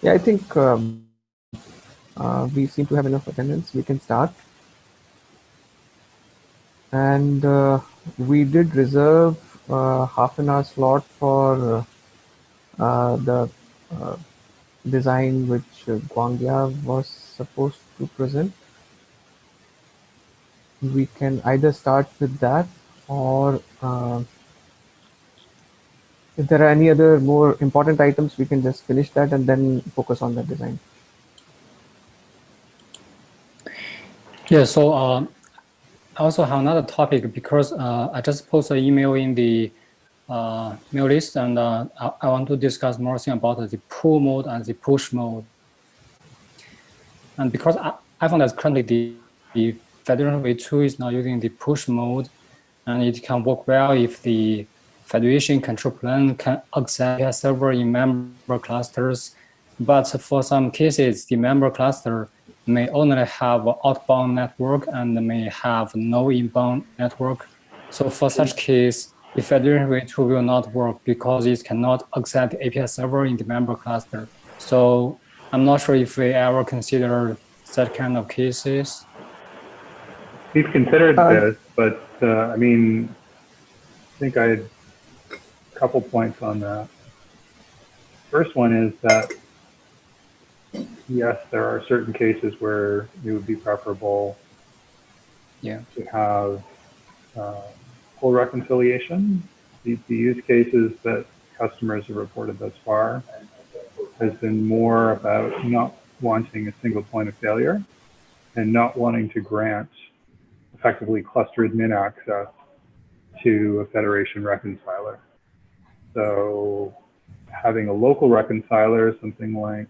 Yeah, I think we seem to have enough attendance. We can start. And we did reserve half an hour slot for the uh, design which Guangya was supposed to present. We can either start with that, or if there are any other more important items, we can just finish that and then focus on the design. Yeah, so I also have another topic because I just posted an email in the mail list, and I want to discuss more thing about the pull mode and the push mode. And because I found that currently the Federation V2 is now using the push mode, and it can work well if the Federation control plane can access a server in member clusters. But for some cases, the member cluster may only have an outbound network and may have no inbound network. So for such case, the Federation V2 will not work because it cannot access the API server in the member cluster. So I'm not sure if we ever consider that kind of cases. We've considered this, but I mean, I think I had a couple points on that. First one is that, yes, there are certain cases where it would be preferable to have full reconciliation. The use cases that customers have reported thus far has been more about not wanting a single point of failure and not wanting to grant effectively cluster admin access to a federation reconciler. So having a local reconciler, something like,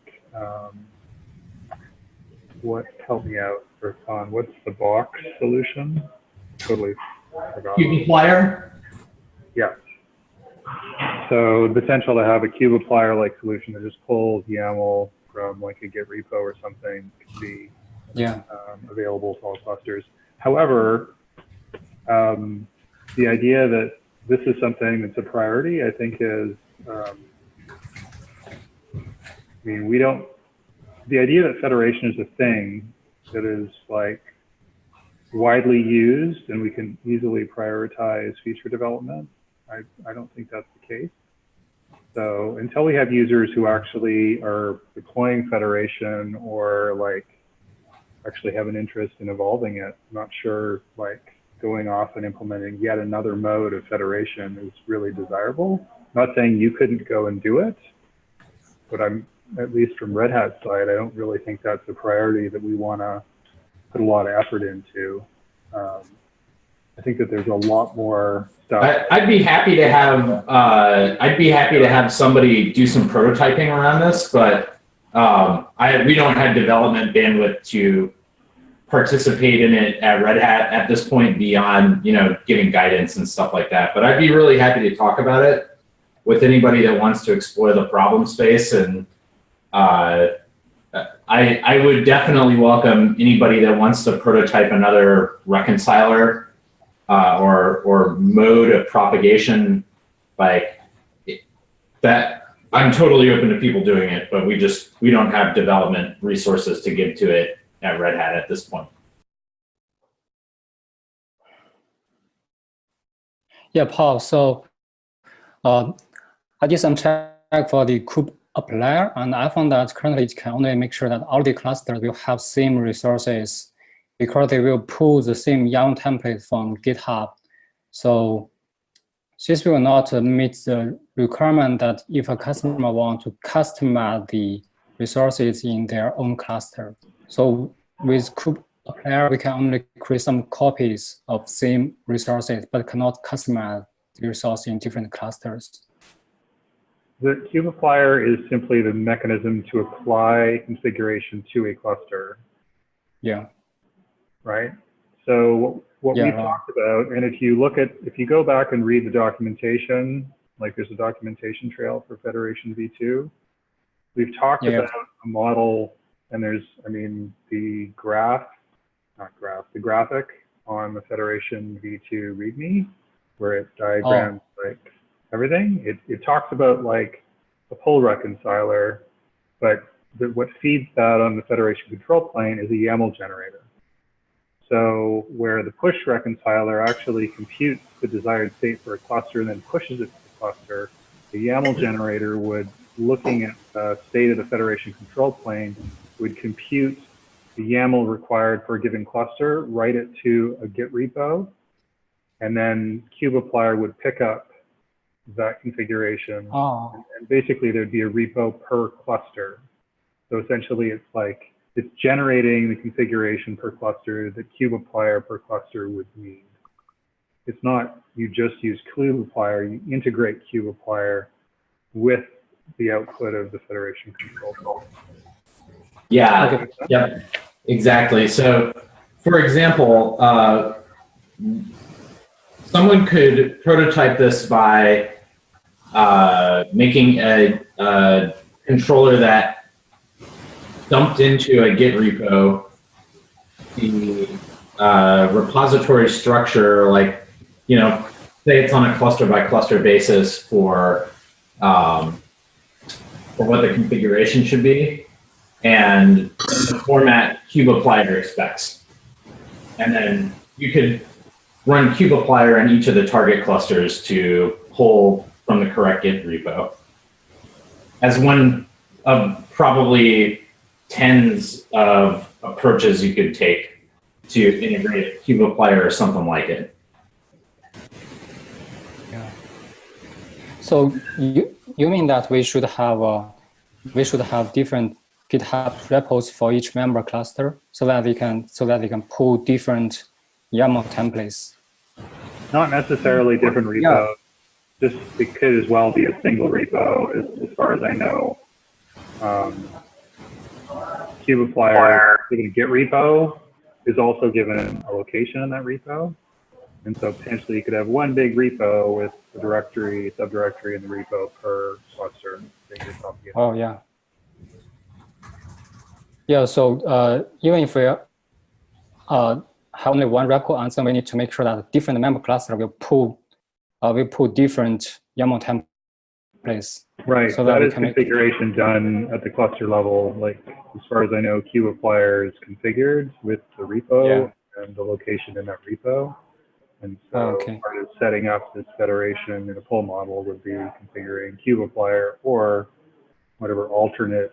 help me out, on what's the box solution? Totally forgot. Kubernetes? Yes. So the potential to have a Kubernetes-like solution that just pulls YAML from like a Git repo or something could be available to all clusters. However, the idea that this is something that's a priority, I think is, I mean, the idea that federation is a thing that is like widely used and we can easily prioritize feature development, I don't think that's the case. So until we have users who actually are deploying federation or like actually have an interest in evolving it, I'm not sure like going off and implementing yet another mode of federation is really desirable. I'm not saying you couldn't go and do it, but I'm, at least from Red Hat's side, I don't really think that's a priority that we want to put a lot of effort into. I think that there's a lot more stuff. I'd be happy to have somebody do some prototyping around this, but we don't have development bandwidth to participate in it at Red Hat at this point beyond, giving guidance and stuff like that. But I'd be really happy to talk about it with anybody that wants to explore the problem space. And I would definitely welcome anybody that wants to prototype another reconciler or mode of propagation like that. I'm totally open to people doing it, but we don't have development resources to give to it at Red Hat at this point. Yeah, Paul. So I did some check for the kube applier, and I found that currently it can only make sure that all the clusters will have same resources because they will pull the same YAML template from GitHub. So this will not meet the requirement that if a customer wants to customize the resources in their own cluster. So with kube applier, we can only create some copies of same resources, but cannot customize the resource in different clusters. The kube applier is simply the mechanism to apply configuration to a cluster. Yeah. Right. So what we've talked about, and if you go back and read the documentation, like there's a documentation trail for Federation V2, we've talked about a model, and there's, the graphic on the Federation V2 README, where it diagrams like everything. It talks about like a pull reconciler, but what feeds that on the Federation control plane is a YAML generator. So where the push reconciler actually computes the desired state for a cluster and then pushes it to the cluster, the YAML generator would, looking at the state of the Federation control plane, would compute the YAML required for a given cluster, write it to a Git repo, and then kubeapplier would pick up that configuration. Oh. And basically there'd be a repo per cluster. So essentially it's like, it's generating the configuration per cluster that kubeapplier per cluster would need. It's not you just use kubeapplier, you integrate kubeapplier with the output of the Federation control. Yeah, Okay. yeah, exactly. So, for example, someone could prototype this by making a controller that dumped into a Git repo the repository structure, like, you know, say it's on a cluster by cluster basis for what the configuration should be, and the format kubeapplier expects. And then you could run kubeapplier in each of the target clusters to pull from the correct Git repo. As one of probably tens of approaches you could take to integrate kubeapplier or something like it. Yeah. So you mean that we should have different GitHub repos for each member cluster so that they can pull different YAML templates? Not necessarily different repos. Yeah. Just it could as well be a single repo, as far as I know. Kubeapplier given a Git repo is also given a location in that repo. And so potentially you could have one big repo with a directory, subdirectory, and the repo per cluster. Oh, yeah. Yeah, so even if we have only one record answer, we need to make sure that different member cluster will pull different YAML templates. Right, so that is configuration done at the cluster level. Like, as far as I know, kubeapplier is configured with the repo and the location in that repo. And so part of setting up this federation in a pull model would be configuring kubeapplier or whatever alternate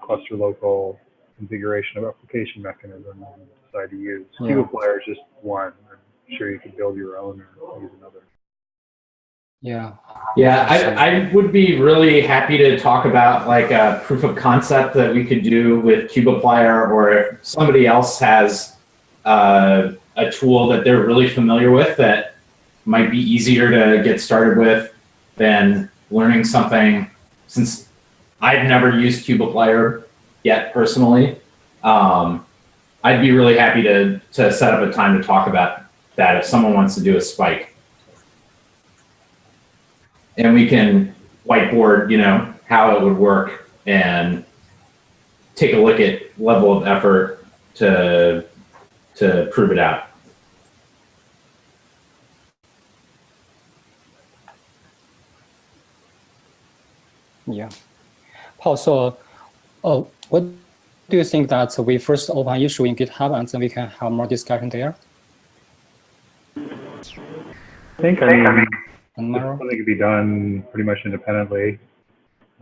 cluster local configuration of application mechanism you decide to use. Kubeapplier is just one. I'm sure you can build your own or use another. Yeah. Yeah, I would be really happy to talk about like a proof of concept that we could do with kubeapplier, or if somebody else has a tool that they're really familiar with that might be easier to get started with than learning something. Since I've never used kubeapplier yet personally, I'd be really happy to set up a time to talk about that if someone wants to do a spike. And we can whiteboard, you know, how it would work and take a look at level of effort to prove it out. Yeah. Paul, so what do you think that we first open an issue in GitHub and then we can have more discussion there? I think, something could be done pretty much independently.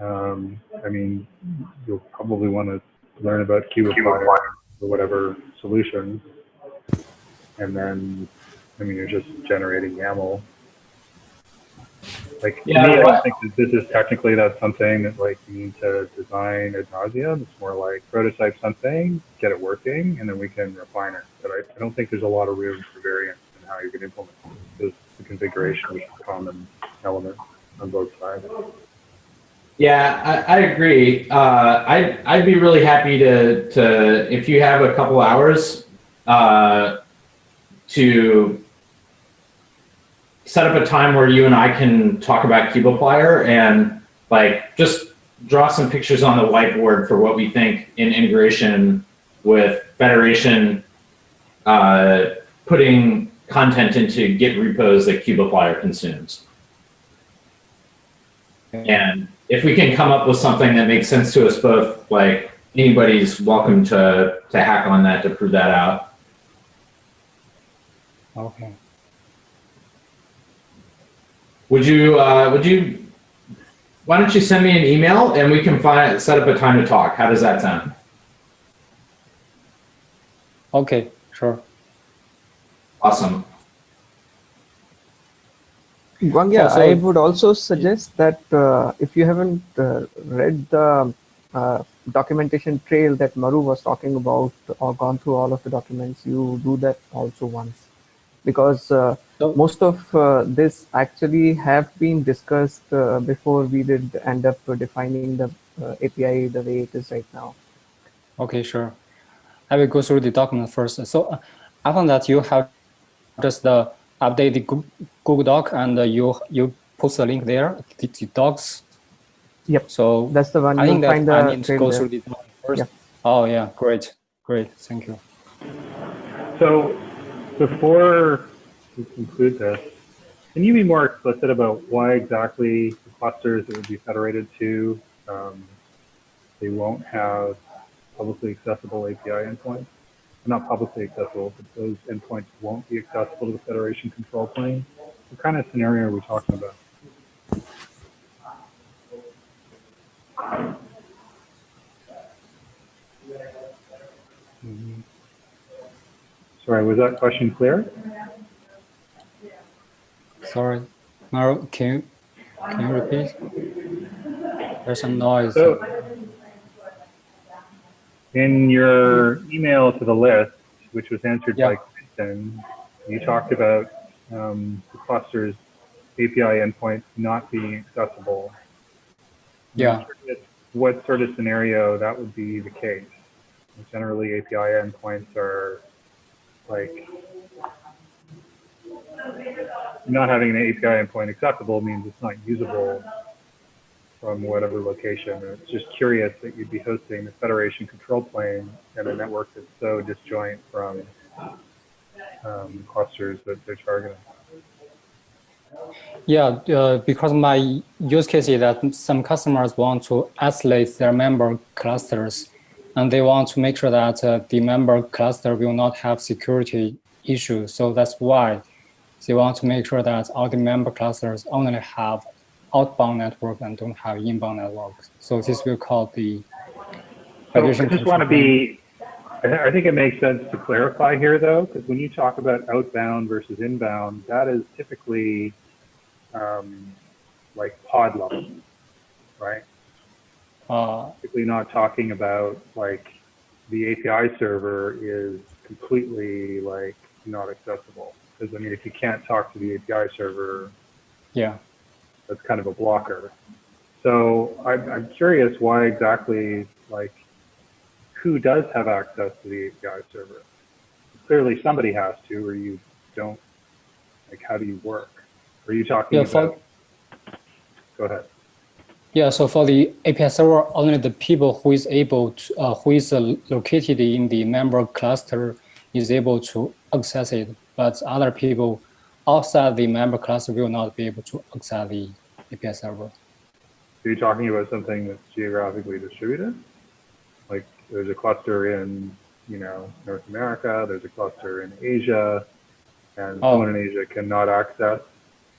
I mean, you'll probably want to learn about kubeapplier or whatever solutions. And then, I mean, you're just generating YAML. Like, to me, I don't think that this is technically that's something that like you need to design ad nauseum. It's more like prototype something, get it working, and then we can refine it. But I don't think there's a lot of room for variance in how you can implement it, because the configuration is a common element on both sides. Yeah, I agree. I'd be really happy to if you have a couple hours to set up a time where you and I can talk about kubeapplier and like just draw some pictures on the whiteboard for what we think in integration with Federation, putting content into Git repos that kubeapplier consumes. And if we can come up with something that makes sense to us both, like anybody's welcome to hack on that to prove that out. Okay. Would you, why don't you send me an email and we can set up a time to talk? How does that sound? Okay, sure. Awesome. Gwangya, Also, I would also suggest that if you haven't read the documentation trail that Maru was talking about or gone through all of the documents, you do that also once. Because so, most of this actually have been discussed before we did end up defining the API the way it is right now. okay, sure. I will go through the document first. So I found that you have just update the Google Doc and you post a link there, the docs. Yep. So that's the one. I think that I need to go there. through the document first. Yeah. Oh yeah, great, thank you. So before we conclude this, can you be more explicit about why exactly the clusters that would be federated to, they won't have publicly accessible API endpoints? Not publicly accessible, but those endpoints won't be accessible to the Federation control plane. What kind of scenario are we talking about? Sorry, was that question clear? Sorry, Maru, can you repeat? There's some noise. So, in your email to the list, which was answered by Kristen, you talked about the cluster's API endpoints not being accessible. Yeah. What sort of scenario that would be the case? Generally, API endpoints are like, not having an API endpoint accessible means it's not usable from whatever location. It's just curious that you'd be hosting the Federation control plane and a network that's so disjoint from clusters that they're targeting. Yeah, because my use case is that some customers want to isolate their member clusters, and they want to make sure that the member cluster will not have security issues. So that's why they want to make sure that all the member clusters only have outbound network and don't have inbound networks. So this will call the Federation. I just want to be, I think it makes sense to clarify here though, because when you talk about outbound versus inbound, that is typically like pod level, right? Typically not talking about like the API server is completely like not accessible. Because I mean, if you can't talk to the API server, yeah, that's kind of a blocker. So I'm curious why exactly, like, who does have access to the API server? Clearly somebody has to, or you don't. Like, how do you work? Are you talking about? Go ahead. Yeah, so for the API server, only the people who is able to, who is located in the member cluster is able to access it, but other people outside the member cluster will not be able to access the API server. So you're talking about something that's geographically distributed? Like there's a cluster in, you know, North America, there's a cluster in Asia, and someone in Asia cannot access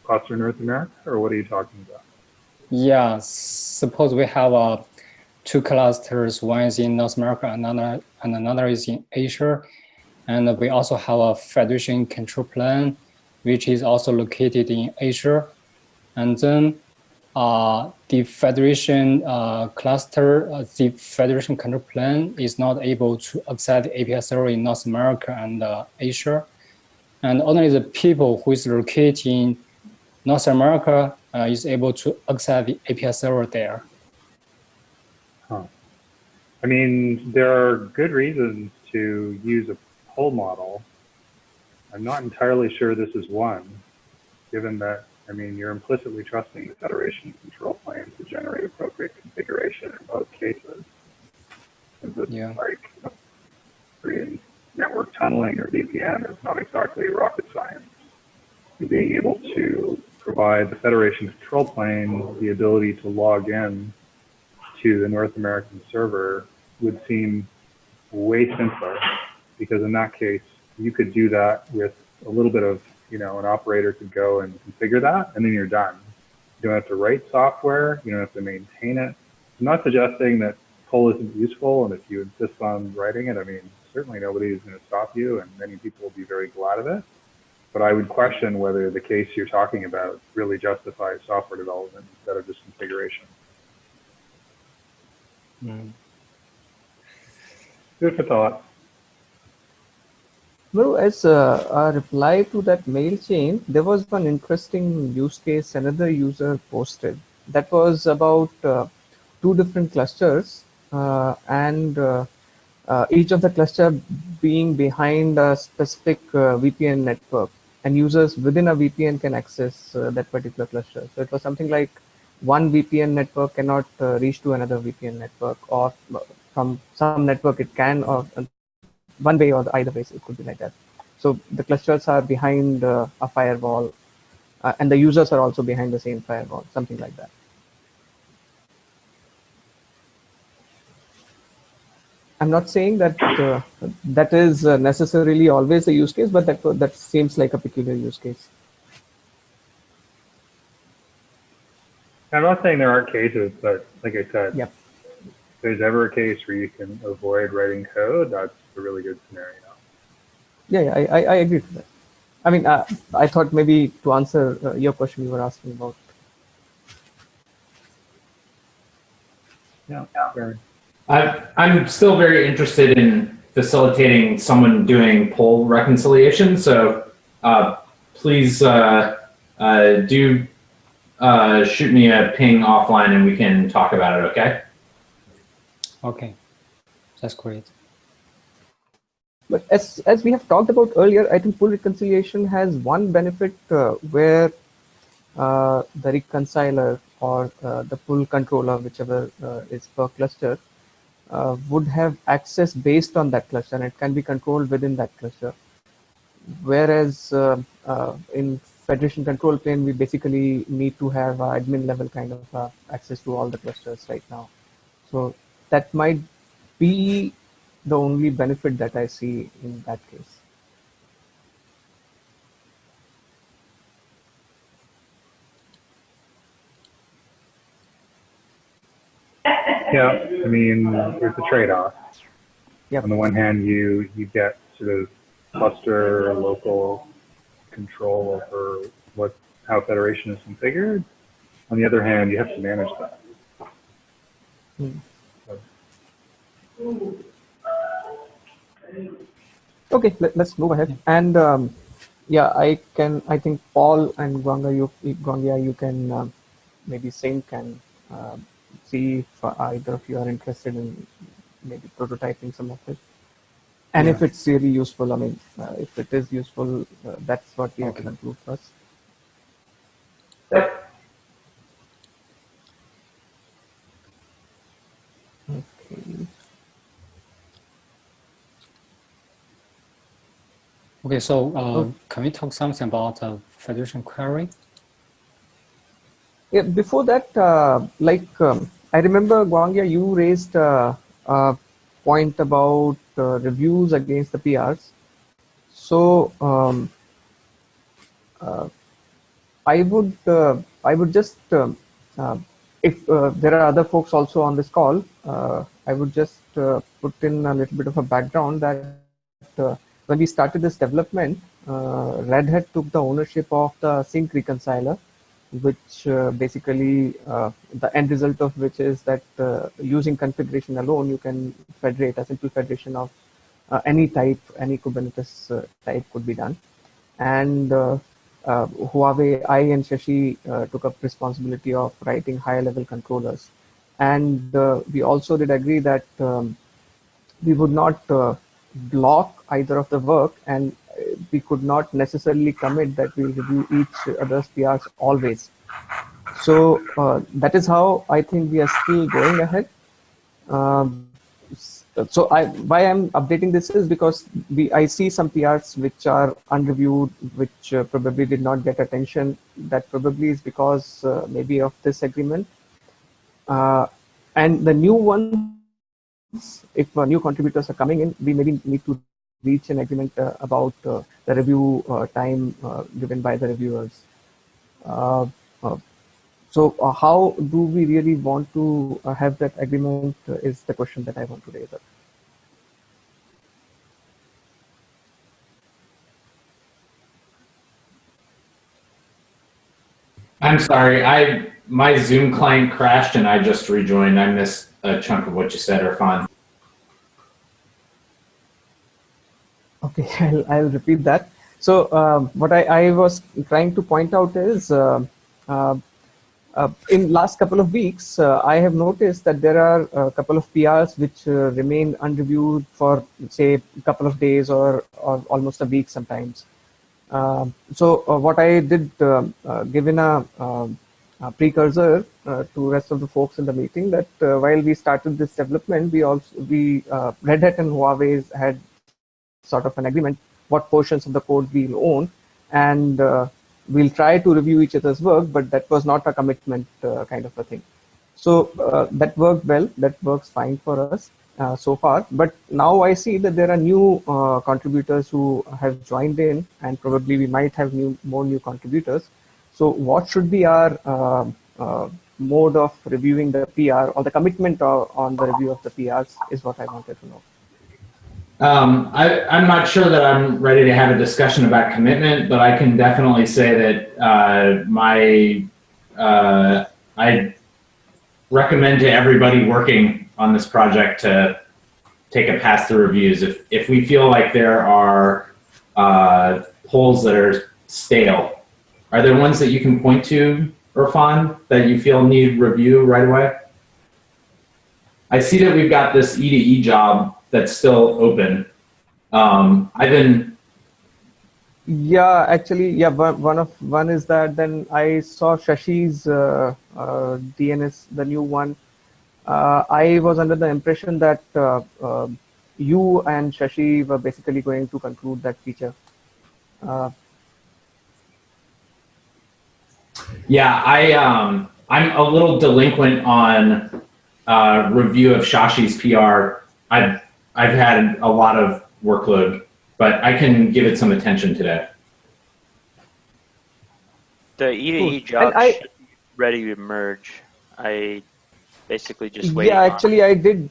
cluster in North America, or what are you talking about? Yeah, suppose we have two clusters, one is in North America, and another is in Asia. And we also have a Federation control plane, which is also located in Asia. And then the Federation cluster, the Federation control plane is not able to access the API server in North America and Asia. And only the people who is located in North America is able to access the API server there. Huh. I mean, there are good reasons to use a pull model. I'm not entirely sure this is one, given that, I mean, you're implicitly trusting the Federation control plane to generate appropriate configuration in both cases. Yeah. Like, network tunneling or VPN is not exactly rocket science. Being able to provide the Federation control plane the ability to log in to the North American server would seem way simpler, because in that case, you could do that with a little bit of, an operator could go and configure that, and then you're done. You don't have to write software. You don't have to maintain it. I'm not suggesting that pull isn't useful, and if you insist on writing it, I mean, certainly nobody is going to stop you, and many people will be very glad of it. But I would question whether the case you're talking about really justifies software development instead of just configuration. Good for thought. Well, as a reply to that mail chain, there was one interesting use case another user posted. That was about two different clusters, and each of the cluster being behind a specific VPN network, and users within a VPN can access that particular cluster. So it was something like one VPN network cannot reach to another VPN network, or from some network it can, or one way or either ways it could be like that. So the clusters are behind a firewall, and the users are also behind the same firewall, something like that. I'm not saying that that is necessarily always a use case, but that seems like a peculiar use case. I'm not saying there aren't cases, but like I said, yep. If there's ever a case where you can avoid writing code, that's a really good scenario. Yeah, I agree with that. I mean, I thought maybe to answer your question you were asking about. Yeah, fair. I'm still very interested in facilitating someone doing pull reconciliation. So please do shoot me a ping offline and we can talk about it, okay? Okay, that's great. But as we have talked about earlier, I think pull reconciliation has one benefit where the reconciler or the pull controller, whichever is per cluster, would have access based on that cluster, and it can be controlled within that cluster. Whereas in Federation control plane, we basically need to have admin level kind of access to all the clusters right now. So that might be the only benefit that I see in that case. Yeah, I mean, there's a trade-off. Yep. On the one hand, you get sort of cluster local control over how Federation is configured. On the other hand, you have to manage that. Okay, let's move ahead. And yeah, I think Paul and Guangya, you can maybe sync and see if either of you are interested in maybe prototyping some of it. And if it's really useful, I mean, if it is useful, that's what we have to conclude first. Yep. Okay. Okay, so can we talk something about Federation query? Yeah, before that, I remember, Guangya, you raised a point about reviews against the PRs. So I would just, if there are other folks also on this call, I would just put in a little bit of a background that when we started this development, Red Hat took the ownership of the sync reconciler, which basically the end result of which is that using configuration alone, you can federate a simple federation of any type, any Kubernetes type could be done. And Huawei, I and Shashi took up responsibility of writing higher level controllers. And we also did agree that we would not block either of the work, and we could not necessarily commit that we'll review each other's PRs always. So that is how I think we are still going ahead. So why I'm updating this is because I see some PRs which are unreviewed, which probably did not get attention. That probably is because maybe of this agreement. And the new ones if new contributors are coming in, we maybe need to reach an agreement about the review time given by the reviewers. So how do we really want to have that agreement is the question that I want to raise up. I'm sorry, my Zoom client crashed and I just rejoined. I missed a chunk of what you said, Irfan. Okay, I'll repeat that. So what I was trying to point out is in last couple of weeks, I have noticed that there are a couple of PRs which remain unreviewed for, say, a couple of days or almost a week sometimes. So what I did, given a precursor to rest of the folks in the meeting, that while we started this development, we Red Hat and Huawei had sort of an agreement what portions of the code we'll own, and we'll try to review each other's work, but that was not a commitment kind of a thing. So that worked well, that works fine for us so far. But now I see that there are new contributors who have joined in, and probably we might have more new contributors. So what should be our mode of reviewing the PR, or the commitment on the review of the PRs is what I wanted to know. I'm not sure that I'm ready to have a discussion about commitment, but I can definitely say that I recommend to everybody working on this project to take a pass through reviews. If we feel like there are polls that are stale, are there ones that you can point to, Irfan, that you feel need review right away? I see that we've got this E2E job that's still open. I've been. Yeah, actually, yeah. One is that. Then I saw Shashi's DNS, the new one. I was under the impression that you and Shashi were basically going to conclude that feature. Yeah, I'm a little delinquent on review of Shashi's PR. I've had a lot of workload, but I can give it some attention today. The E2E job should be ready to merge. I basically just waiting. Yeah, actually, I did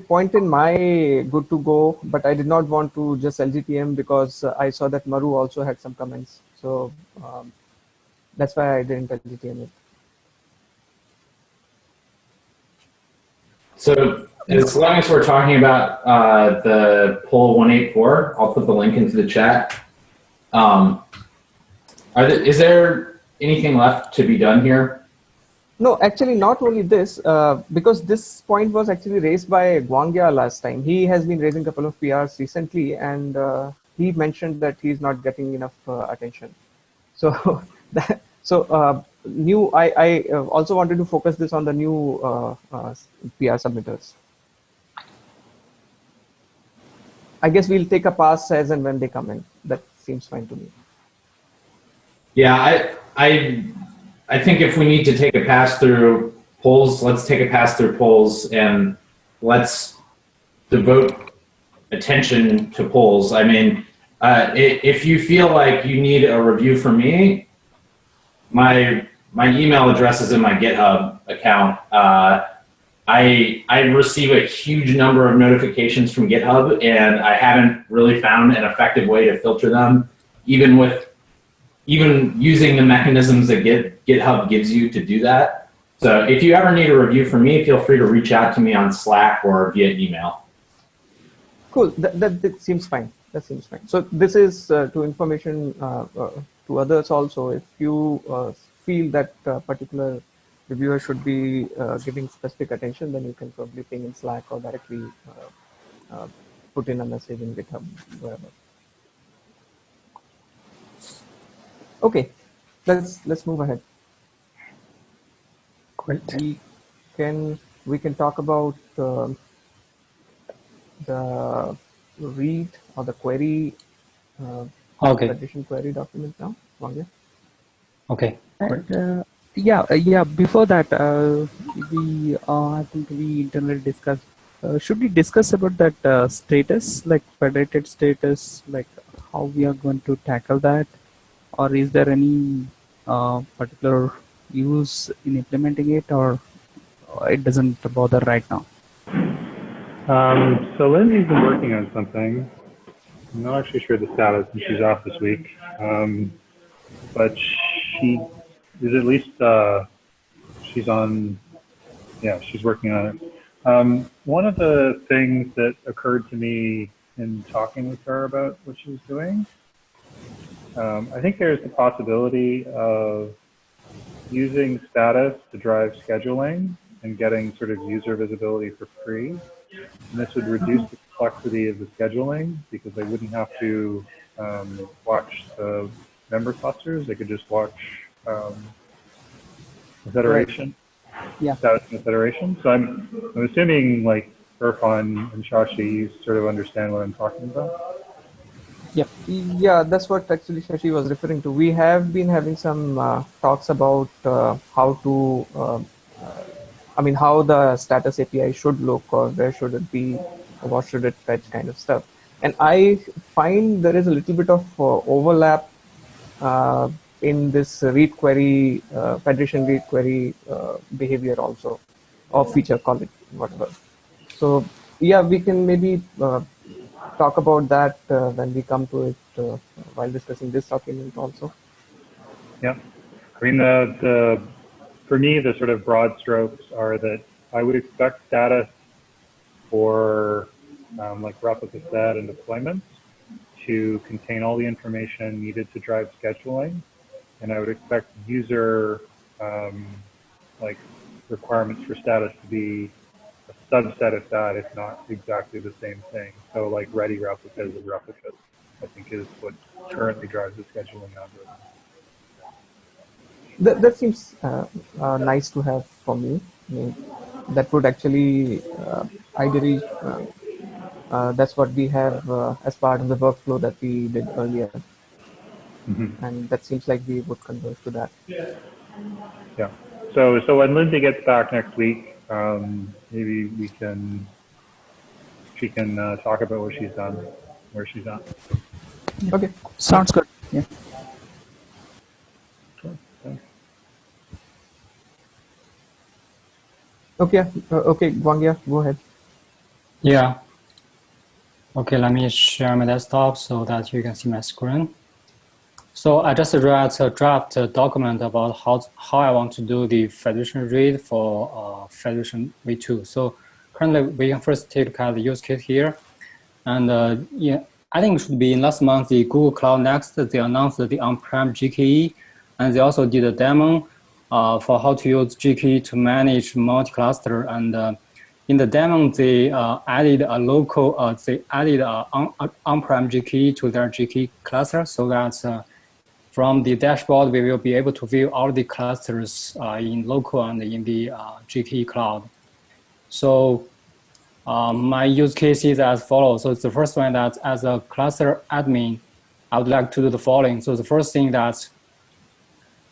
point in my good to go, but I did not want to just LGTM because I saw that Maru also had some comments. So that's why I didn't LGTM it. So as long as we're talking about the poll 184, I'll put the link into the chat. Is there anything left to be done here? No, actually not only this, because this point was actually raised by Guangya last time. He has been raising a couple of PRs recently, and he mentioned that he's not getting enough attention. So, I also wanted to focus this on the new PR submitters. I guess we'll take a pass as and when they come in. That seems fine to me. Yeah, I think if we need to take a pass through polls, let's take a pass through polls and let's devote attention to polls. I mean, if you feel like you need a review from me, my email address is in my GitHub account. I receive a huge number of notifications from GitHub, and I haven't really found an effective way to filter them, even using the mechanisms that GitHub gives you to do that. So if you ever need a review from me, feel free to reach out to me on Slack or via email. Cool. That seems fine. That seems fine. So this is to information to others also. If you feel that particular reviewer should be giving specific attention, then you can probably ping in Slack or directly put in a message in GitHub, wherever. Okay, let's move ahead. Great. We can talk about the read or the query, addition query document now. Okay. And, yeah. Before that, I think we internally discussed should we discuss about that status, like federated status, like how we are going to tackle that? Or is there any particular use in implementing it, or it doesn't bother right now? So Lindsay's been working on something. I'm not actually sure the status, and she's off this week. But she is at least, she's on, yeah, she's working on it. One of the things that occurred to me in talking with her about what she was doing, I think there's the possibility of using status to drive scheduling and getting sort of user visibility for free. And this would reduce the complexity of the scheduling because they wouldn't have to watch the member clusters. They could just watch the federation, status in the federation. So I'm assuming like Irfan and Shashi, you sort of understand what I'm talking about. Yep. Yeah, that's what actually Shashi was referring to. We have been having some talks about how to, how the status API should look, or where should it be, or what should it fetch, kind of stuff. And I find there is a little bit of overlap in this read query, federation read query behavior also, or feature, call it whatever. So yeah, we can maybe talk about that when we come to it while discussing this document also. Yeah, I mean, for me, the sort of broad strokes are that I would expect status for like replica set and deployments to contain all the information needed to drive scheduling. And I would expect user like requirements for status to be a subset of that, if not exactly the same thing. So like ready replicas of replicas, I think is what currently drives the scheduling algorithm. That seems nice to have for me. I mean, that would actually ideally, that's what we have as part of the workflow that we did earlier. Mm-hmm. And that seems like we would converge to that. Yeah. So when Lindsay gets back next week, maybe she can talk about what she's done, where she's at. Okay. Sounds good. Yeah. Sure. Thanks. Okay, Gwangya, go ahead. Yeah. Okay, let me share my desktop so that you can see my screen. So I just wrote a draft document about how I want to do the federation read for Federation V2. So currently, we can first take a look at the use case here. And yeah, I think it should be last month, the Google Cloud Next, they announced the on-prem GKE, and they also did a demo for how to use GKE to manage multi-cluster. And in the demo, they added a local, on-prem GKE to their GKE cluster, so that from the dashboard, we will be able to view all the clusters in local and in the GKE cloud. So my use case is as follows. So it's the first one that as a cluster admin, I would like to do the following. So the first thing that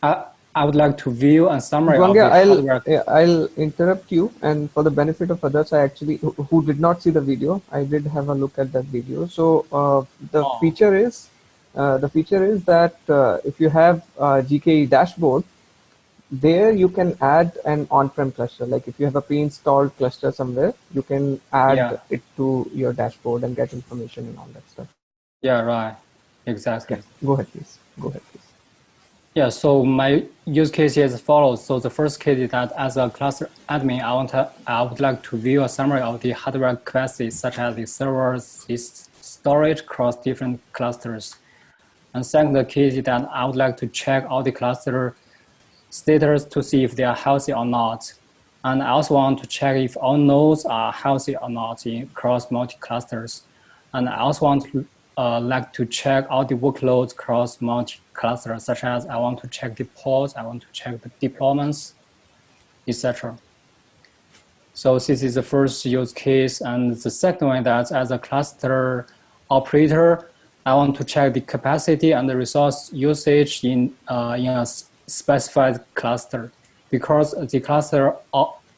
I would like to view and summary of the hardware. I'll interrupt you, and for the benefit of others, I actually who did not see the video, I did have a look at that video. So the feature is that if you have a GKE dashboard, there you can add an on-prem cluster. Like if you have a pre-installed cluster somewhere, you can add it to your dashboard and get information and all that stuff. Yeah, right. Exactly. Okay. Go ahead, please. Go ahead, please. Yeah, so my use case is as follows. So the first case is that as a cluster admin, I would like to view a summary of the hardware capacity, such as the servers, the storage across different clusters. And second case is that I would like to check all the cluster status to see if they are healthy or not. And I also want to check if all nodes are healthy or not across multi-clusters. And I also want to like to check all the workloads across multi-clusters, such as I want to check the pods, I want to check the deployments, etc. So this is the first use case. And the second one, that as a cluster operator, I want to check the capacity and the resource usage in a specified cluster, because the cluster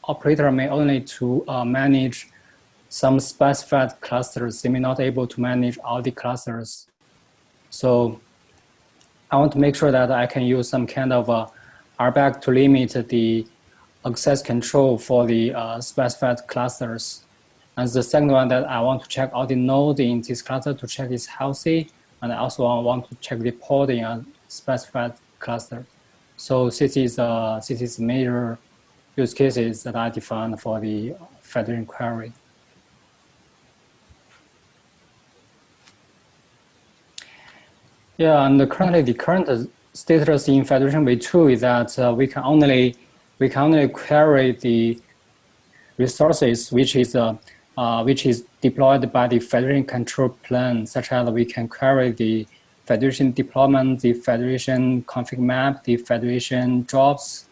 operator may only to manage some specified clusters, they may not able to manage all the clusters. So I want to make sure that I can use some kind of a RBAC to limit the access control for the specified clusters. And the second one, that I want to check all the nodes in this cluster to check it's healthy. And I also want to check the pod in a specified cluster. So this is major use cases that I defined for the federation query. Yeah, and currently the current status in Federation V2 is that we can only query the resources which is deployed by the Federation control plane, such as we can query the Federation deployment, the Federation config map, the Federation jobs,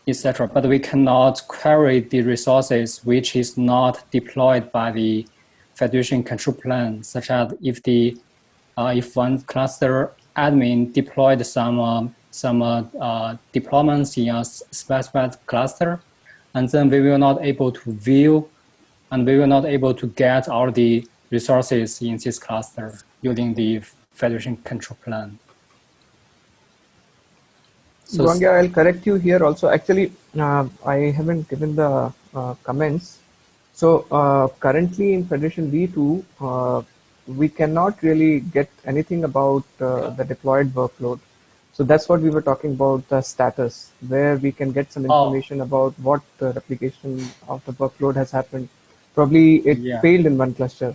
etc. But we cannot query the resources which is not deployed by the Federation control plane, such as if one cluster admin deployed some deployments in a specified cluster, and then we will not able to view and we will not able to get all the resources in this cluster using the Federation control plane. So, Guangya, I'll correct you here also. Actually, I haven't given the comments. So currently in Federation V2, we cannot really get anything about the deployed workload. So that's what we were talking about, the status, where we can get some information about what the replication of the workload has happened. Probably it failed in one cluster,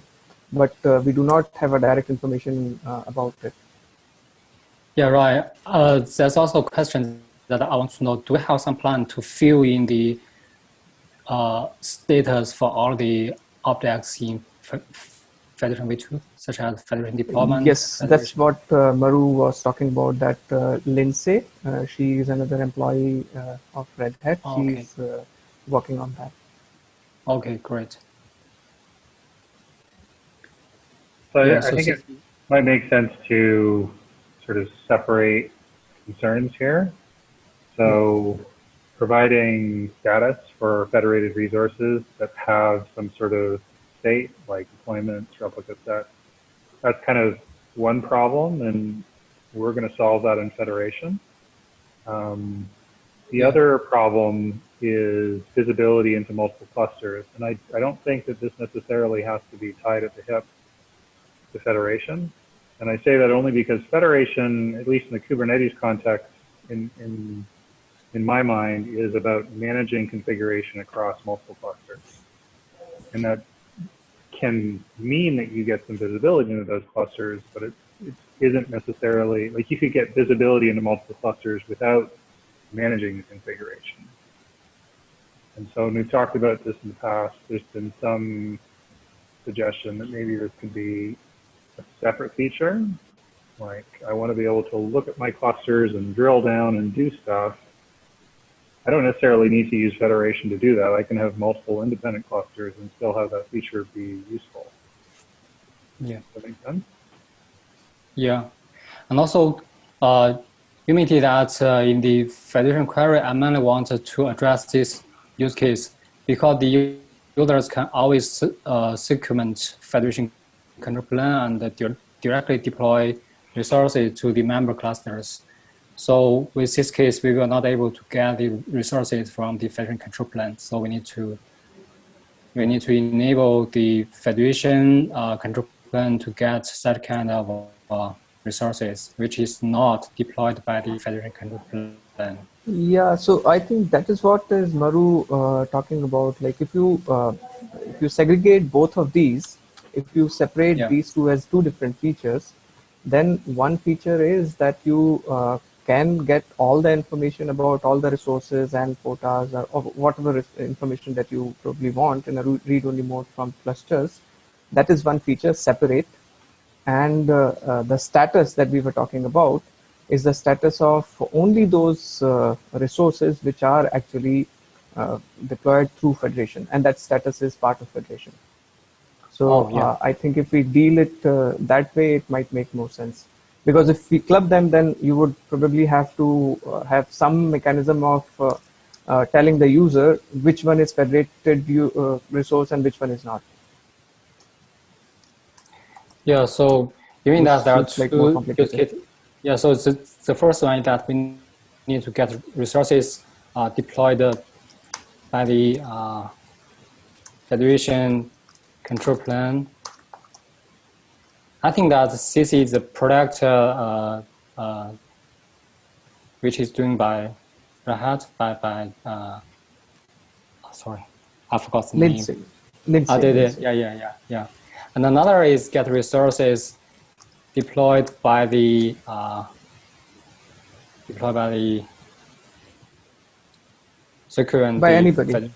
but we do not have a direct information about it. Yeah, right. There's also a question that I want to know. Do we have some plan to fill in the status for all the objects in Federation V2, such as Federation deployment? Yes, that's what Maru was talking about, that Lindsay, she is another employee of Red Hat. She's working on that. Okay, great. So I think it might make sense to sort of separate concerns here. So providing status for federated resources that have some sort of state, like deployments, replica set, that's kind of one problem, and we're going to solve that in Federation. The other problem is visibility into multiple clusters, and I don't think that this necessarily has to be tied at the hip to Federation. And I say that only because Federation, at least in the Kubernetes context, in my mind, is about managing configuration across multiple clusters. And that can mean that you get some visibility into those clusters, but it isn't necessarily, like you could get visibility into multiple clusters without managing the configuration. And so when we've talked about this in the past, there's been some suggestion that maybe this could be a separate feature. Like, I want to be able to look at my clusters and drill down and do stuff. I don't necessarily need to use Federation to do that. I can have multiple independent clusters and still have that feature be useful. Yeah. Does that make sense? Yeah. And also, you may see that in the Federation query, I mainly wanted to address this use case because the users can always segment Federation control plane and directly deploy resources to the member clusters. So with this case, we were not able to get the resources from the Federation control plane. So we need to enable the Federation control plane to get that kind of resources, which is not deployed by the Federation control plane. Yeah, so I think that is what is Maru talking about. Like if you segregate both of these, if you separate these two as two different features, then one feature is that you can get all the information about all the resources and quotas or whatever information that you probably want in a read-only mode from clusters. That is one feature, separate. And the status that we were talking about is the status of only those resources which are actually deployed through Federation, and that status is part of Federation. So I think if we deal it that way, it might make more sense. Because if we club them, then you would probably have to have some mechanism of telling the user which one is federated resource and which one is not. Yeah, so you mean that there are like more two complicated. use cases? Yeah, so the first one is that we need to get resources deployed by the Federation control plane. I think that this is the product which is doing by Red Hat, sorry, I forgot the name. Lindsay. Yeah. And another is get resources deployed by the secure and by anybody.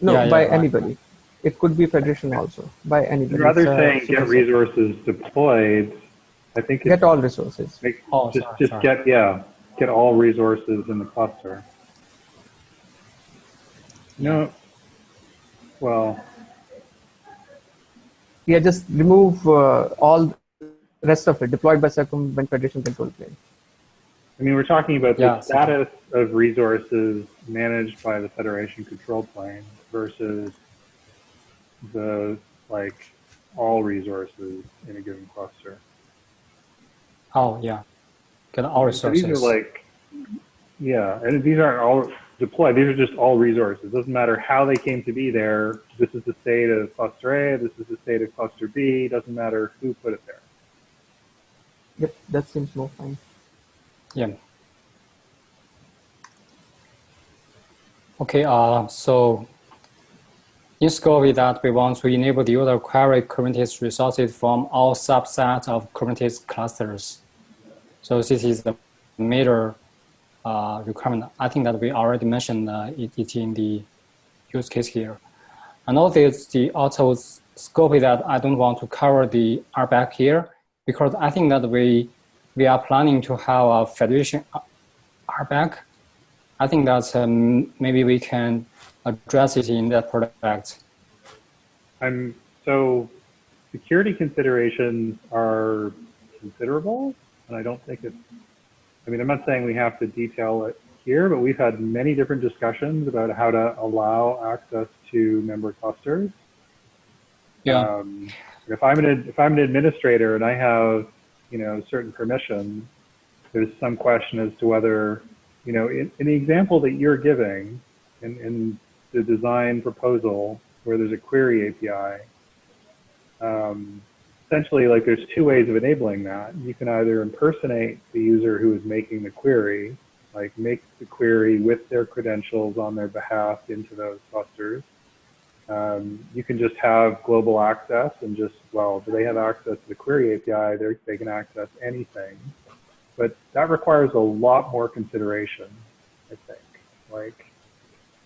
By anybody. Right. It could be Federation also, by anybody. Rather saying get resources deployed, I think get all resources. Get all resources in the cluster. No, well. Yeah, just remove all rest of it, deployed by Circumvent Federation control plane. I mean, we're talking about the status of resources managed by the Federation control plane versus the all resources in a given cluster. Oh yeah, get all resources. So these are and these aren't all deployed. These are just all resources. It doesn't matter how they came to be there. This is the state of cluster A. This is the state of cluster B. It doesn't matter who put it there. Yep, that seems more fine. Yeah. Okay, so in scope with that, we want to enable the user query Kubernetes resources from all subsets of Kubernetes clusters. So this is the major requirement. I think that we already mentioned it in the use case here. And also the auto scope is that I don't want to cover the RBAC here because I think that we are planning to have a Federation RBAC. I think that maybe we can address it in that product. So security considerations are considerable, and I don't think it's, I mean, I'm not saying we have to detail it here, but we've had many different discussions about how to allow access to member clusters. Yeah. If I'm an administrator and I have, certain permissions, there's some question as to whether, in the example that you're giving in the design proposal where there's a query API, essentially there's two ways of enabling that. You can either impersonate the user who is making the query, make the query with their credentials on their behalf into those clusters. You can just have global access and just, do they have access to the query API? They can access anything. But that requires a lot more consideration, I think.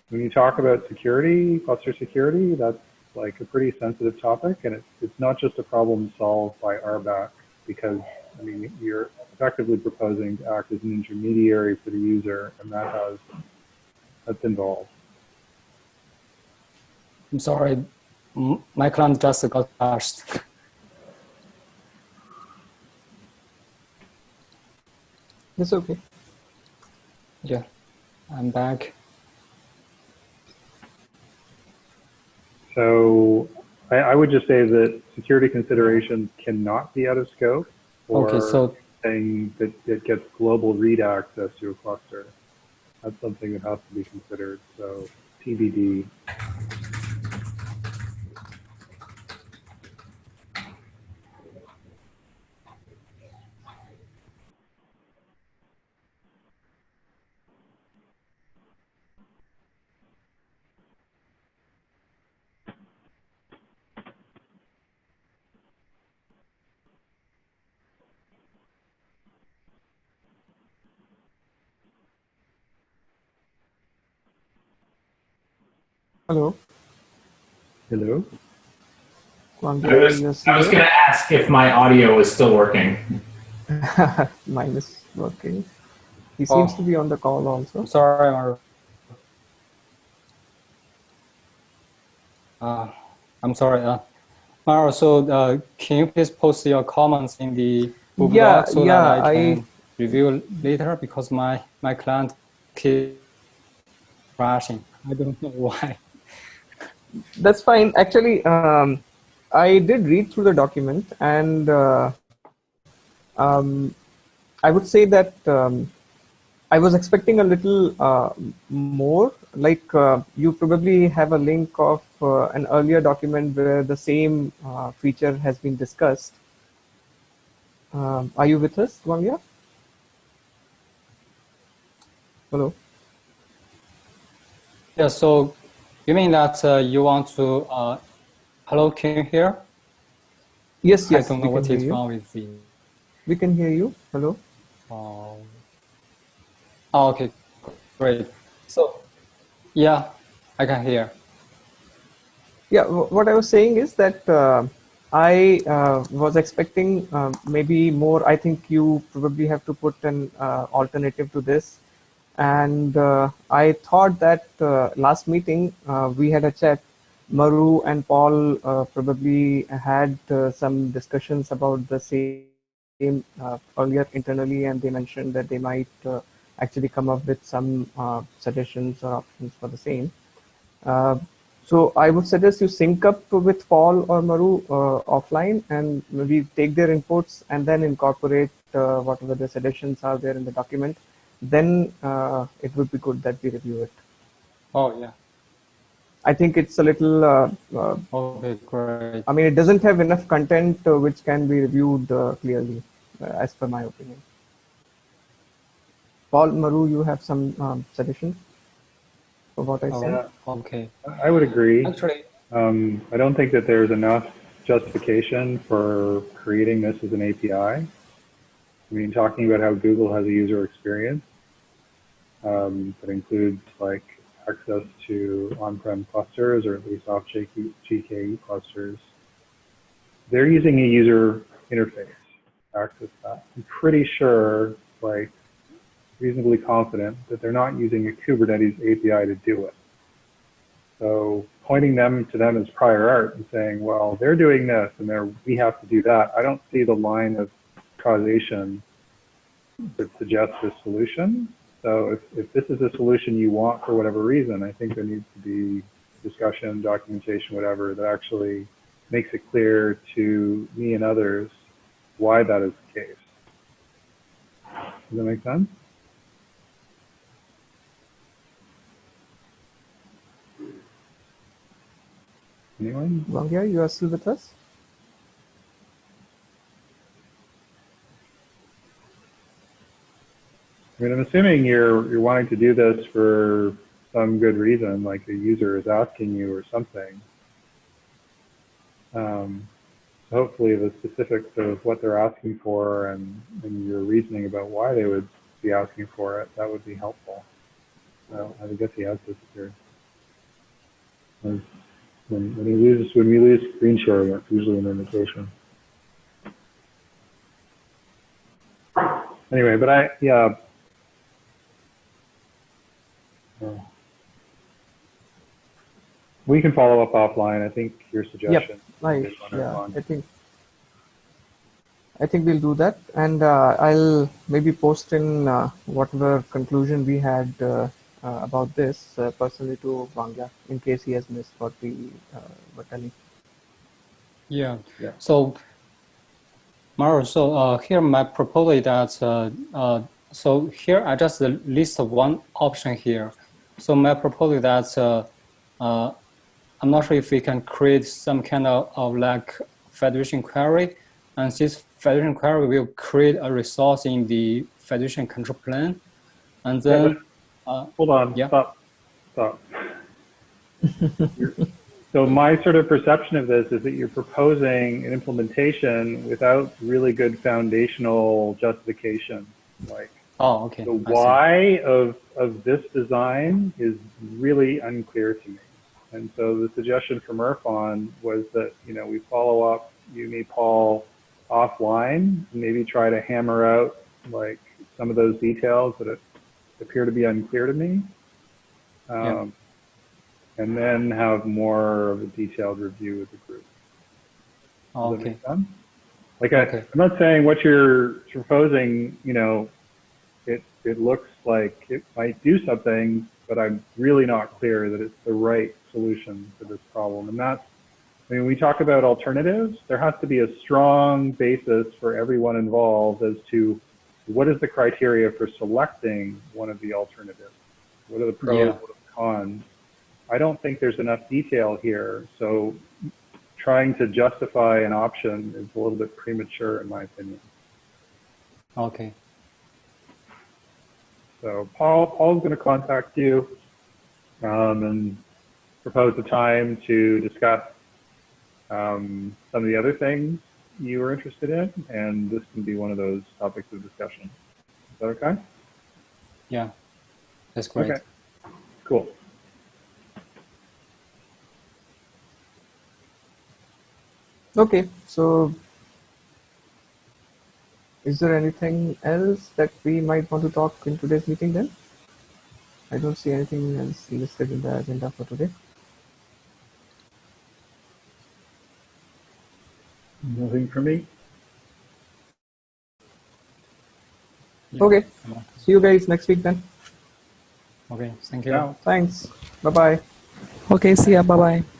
When you talk about security, cluster security, that's a pretty sensitive topic, and it's not just a problem solved by RBAC, because you're effectively proposing to act as an intermediary for the user, and that's involved. I'm sorry, my client just got crashed. It's okay. Yeah, I'm back. So I would just say that security considerations cannot be out of scope for saying that it gets global read access to a cluster. That's something that has to be considered. So TBD. Hello. Hello. I was going to ask if my audio is still working. Mine is working. He seems to be on the call also. Sorry, Maru. I'm sorry. Maru, so can you please post your comments in the Google Doc so that I can review later, because my client keeps crashing. I don't know why. That's fine. Actually, I did read through the document, and um, I would say that I was expecting a little more. Like you probably have a link of an earlier document where the same feature has been discussed. Are you with us, Wangya? Hello. Yeah, so you mean that you want to, hello, can you hear? Yes, I yes, don't we know can what hear is you. wrong with the, We can hear you. Hello. oh, okay, great. So, yeah, I can hear. Yeah, what I was saying is that I was expecting maybe more. I think you probably have to put an alternative to this. And I thought that last meeting we had a chat. Maru and Paul probably had some discussions about the same earlier internally, and they mentioned that they might actually come up with some suggestions or options for the same. Uh, so I would suggest you sync up with Paul or Maru offline and maybe take their inputs and then incorporate whatever the suggestions are there in the document. Then it would be good that we review it. Oh, yeah. I think it's a little, Okay, great. I mean, it doesn't have enough content which can be reviewed clearly, as per my opinion. Paul, Maru, you have some suggestions for what I said? Yeah, Okay. I would agree. Actually, I don't think that there's enough justification for creating this as an API. I mean, talking about how Google has a user experience that includes like access to on-prem clusters or at least off GKE clusters. They're using a user interface to access that. I'm pretty sure, like reasonably confident, that they're not using a Kubernetes API to do it. So pointing them to them as prior art and saying, well, they're doing this and we have to do that. I don't see the line of causation that suggests this solution. So if this is a solution you want for whatever reason, I think there needs to be discussion, documentation, whatever, that actually makes it clear to me and others why that is the case. Does that make sense? Anyone? Wangya, you are still with us? I mean, I'm assuming you're wanting to do this for some good reason, like a user is asking you or something. Hopefully the specifics of what they're asking for and your reasoning about why they would be asking for it, that would be helpful. Well, I guess he has disappeared. When we lose screen sharing, it's usually an indication. Anyway, but yeah. We can follow up offline. I think your suggestion. Yep. I think we'll do that, and I'll maybe post in whatever conclusion we had about this personally to Wangya in case he has missed what we were telling. yeah. So, Maru, so here my proposal is that, so here I just list one option here. So my proposal is that I'm not sure if we can create some kind of like federation query, and this federation query will create a resource in the federation control plane, and then hold on, yeah. Stop. So my sort of perception of this is that you're proposing an implementation without really good foundational justification. Like, oh, okay. The why of this design is really unclear to me. And so the suggestion from Irfan was that, we follow up, you meet Paul offline, maybe try to hammer out like some of those details that appear to be unclear to me. And then have more of a detailed review with the group. Does that make sense? Like I'm not saying what you're proposing, it looks like it might do something, but I'm really not clear that it's the right solution for this problem. And that's, I mean, when we talk about alternatives, there has to be a strong basis for everyone involved as to what is the criteria for selecting one of the alternatives. What are the pros, what are the cons? I don't think there's enough detail here, so trying to justify an option is a little bit premature in my opinion. Okay. So Paul's going to contact you and propose a time to discuss some of the other things you were interested in, and this can be one of those topics of discussion. Is that okay? Yeah, that's great. Okay, cool. Okay, so is there anything else that we might want to talk in today's meeting then? I don't see anything else listed in the agenda for today. Nothing for me. Yeah. Okay, see you guys next week then. Okay, thank you. Yeah. Thanks, bye-bye. Okay, see ya, bye-bye.